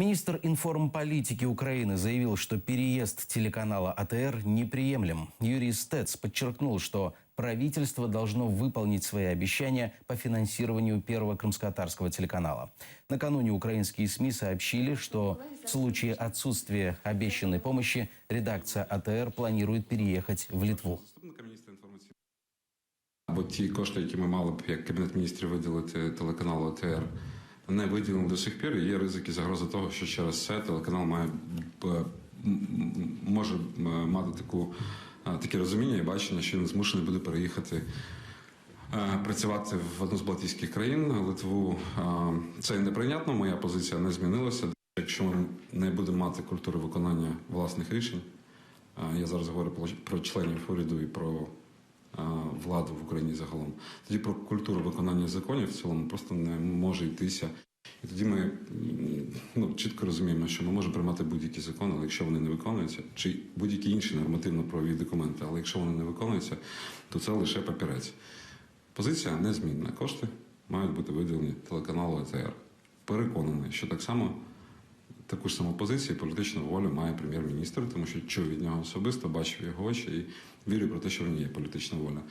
Министр информполитики Украины заявил, что переезд телеканала АТР неприемлем. Юрий Стец подчеркнул, что правительство должно выполнить свои обещания по финансированию первого крымско-татарского телеканала. Накануне украинские СМИ сообщили, что в случае отсутствия обещанной помощи редакция АТР планирует переехать в Литву. Бо ті кошти, які ми мали б як Кабінет міністрів виділити телеканалу АТР, не виділені до сих пір. Є ризики, загрози того, що через це телеканал може мати таке розуміння і бачення, що він змушений буде переїхати працювати в одну з Балтійських країн, Литву. Це неприйнятно, моя позиція не змінилася. Якщо ми не будемо мати культури виконання власних рішень, я зараз говорю про членів уряду і про владу в Україні загалом, тоді про культуру виконання законів в цілому просто не може йтися. І тоді ми чітко розуміємо, що ми можемо приймати будь-які закони, але якщо вони не виконуються, чи будь-які інші нормативно-правові документи, але якщо вони не виконуються, то це лише папірець. Позиція незмінна. Кошти мають бути виділені телеканалу АТР. Переконаний, що так само таку ж саму позицію, політичну волю має прем'єр-міністр, тому що чув від нього особисто, бачив його очі і вірю про те, що в ній є політична воля.